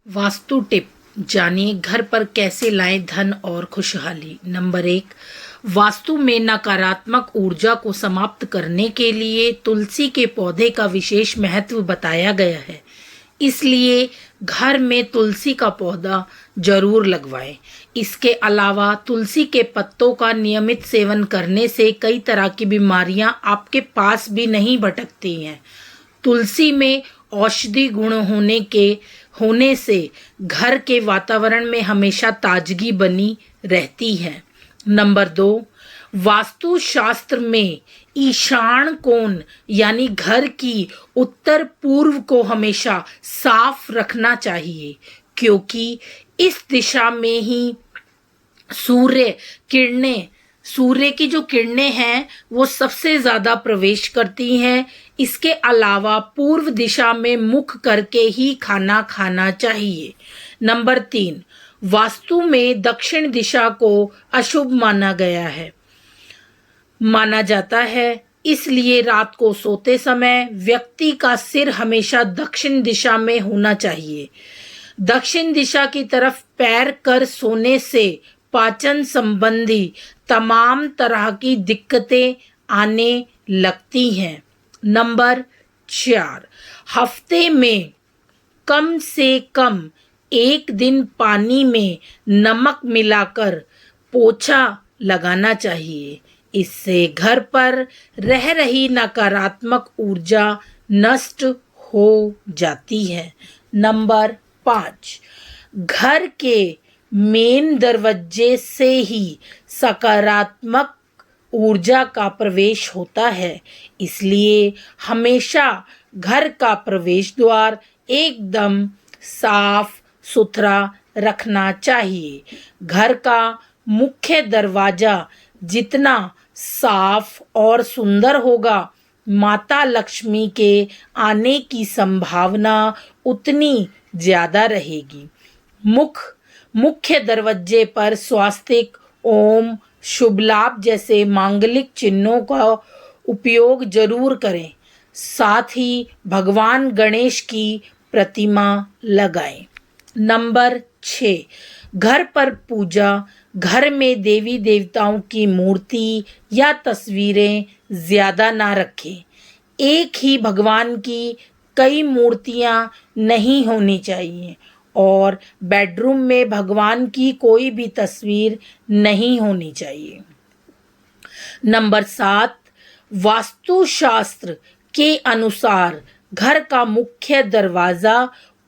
Vastu tip जानिए घर पर कैसे लाएं धन और खुशहाली। नंबर 1, वास्तु में नकारात्मक ऊर्जा को समाप्त करने के लिए तुलसी के पौधे का विशेष महत्व बताया गया है। इसलिए घर में तुलसी का पौधा जरूर लगवाएं। इसके अलावा तुलसी के पत्तों का नियमित सेवन करने से कई तरह की बीमारियां आपके पास भी नहीं भटकती हैं। तुलसी में औषधि गुण होने से घर के वातावरण में हमेशा ताजगी बनी रहती है। नंबर 2, वास्तु शास्त्र में ईशान कोण यानी घर की उत्तर पूर्व को हमेशा साफ रखना चाहिए, क्योंकि इस दिशा में ही सूर्य की जो किरणें हैं वो सबसे ज्यादा प्रवेश करती हैं। इसके अलावा पूर्व दिशा में मुख करके ही खाना खाना चाहिए। नंबर 3, वास्तु में दक्षिण दिशा को अशुभ माना जाता है। इसलिए रात को सोते समय व्यक्ति का सिर हमेशा दक्षिण दिशा में होना चाहिए। दक्षिण दिशा की तरफ पैर कर सोने से पाचन संबंधी तमाम तरह की दिक्कतें आने लगती हैं। नंबर 4, हफ्ते में कम से कम एक दिन पानी में नमक मिलाकर पोछा लगाना चाहिए। इससे घर पर रह रही नकारात्मक ऊर्जा नष्ट हो जाती है। नंबर 5, घर के मेन दरवाजे से ही सकारात्मक ऊर्जा का प्रवेश होता है। इसलिए हमेशा घर का प्रवेश द्वार एकदम साफ सुथरा रखना चाहिए। घर का मुख्य दरवाजा जितना साफ और सुंदर होगा, माता लक्ष्मी के आने की संभावना उतनी ज्यादा रहेगी। मुख्य दरवाजे पर स्वास्तिक, ओम, शुभ लाभ जैसे मांगलिक चिन्हों का उपयोग जरूर करें। साथ ही भगवान गणेश की प्रतिमा लगाएं। नंबर 6, घर पर पूजा। घर में देवी देवताओं की मूर्ति या तस्वीरें ज्यादा ना रखें। एक ही भगवान की कई मूर्तियां नहीं होनी चाहिए और बेडरूम में भगवान की कोई भी तस्वीर नहीं होनी चाहिए। नंबर 7, वास्तुशास्त्र के अनुसार घर का मुख्य दरवाजा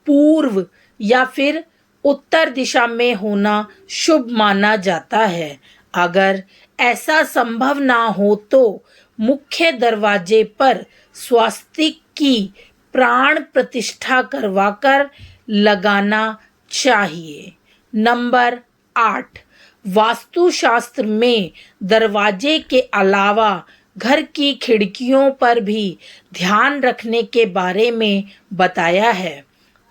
पूर्व या फिर उत्तर दिशा में होना शुभ माना जाता है। अगर ऐसा संभव ना हो तो मुख्य दरवाजे पर स्वास्तिक की प्राण प्रतिष्ठा करवाकर लगाना चाहिए। नंबर 8, वास्तुशास्त्र में दरवाजे के अलावा घर की खिड़कियों पर भी ध्यान रखने के बारे में बताया है।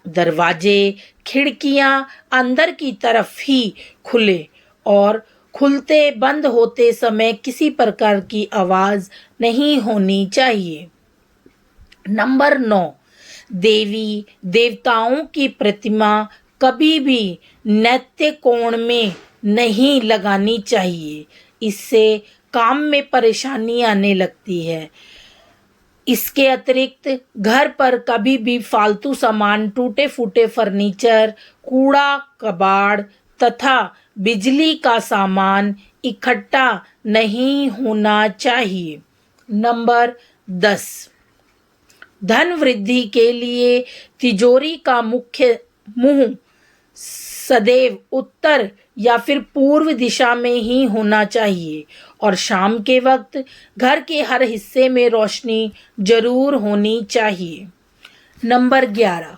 दरवाजे खिड़कियां अंदर की तरफ ही खुले और खुलते बंद होते समय किसी प्रकार की आवाज नहीं होनी चाहिए। नंबर 9, देवी देवताओं की प्रतिमा कभी भी नैतिक कोण में नहीं लगानी चाहिए। इससे काम में परेशानी आने लगती है। इसके अतिरिक्त घर पर कभी भी फालतू सामान, टूटे फूटे फर्नीचर, कूड़ा कबाड़ तथा बिजली का सामान इकट्ठा नहीं होना चाहिए। नंबर 10, धन वृद्धि के लिए तिजोरी का मुख्य मुंह सदैव उत्तर या फिर पूर्व दिशा में ही होना चाहिए और शाम के वक्त घर के हर हिस्से में रोशनी जरूर होनी चाहिए। नंबर 11,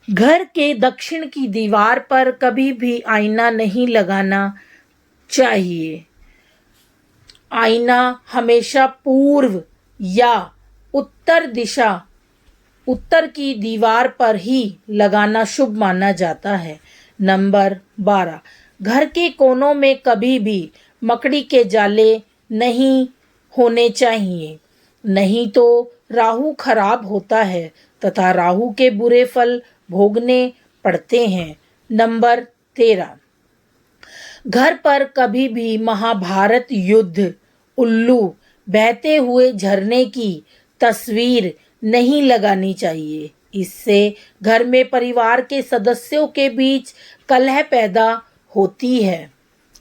घर के दक्षिण की दीवार पर कभी भी आईना नहीं लगाना चाहिए। आईना हमेशा पूर्व या उत्तर की दीवार पर ही लगाना शुभ माना जाता है। नंबर 12, घर के कोनों में कभी भी मकड़ी के जाले नहीं होने चाहिए, नहीं तो राहु खराब होता है तथा राहु के बुरे फल भोगने पड़ते हैं। नंबर 13, घर पर कभी भी महाभारत युद्ध, उल्लू, बहते हुए झरने की तस्वीर नहीं लगानी चाहिए। इससे घर में परिवार के सदस्यों के बीच कलह पैदा होती है।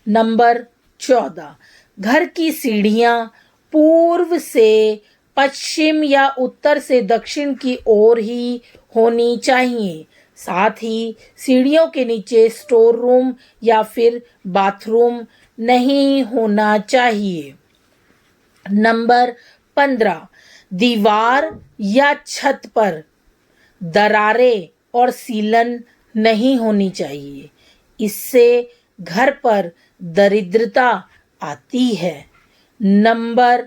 नंबर 14, घर की सीढ़ियां पूर्व से पश्चिम या उत्तर से दक्षिण की ओर ही होनी चाहिए। साथ ही सीढ़ियों के नीचे स्टोर रूम या फिर बाथरूम नहीं होना चाहिए। नंबर 15, दीवार या छत पर दरारें और सीलन नहीं होनी चाहिए। इससे घर पर दरिद्रता आती है। नंबर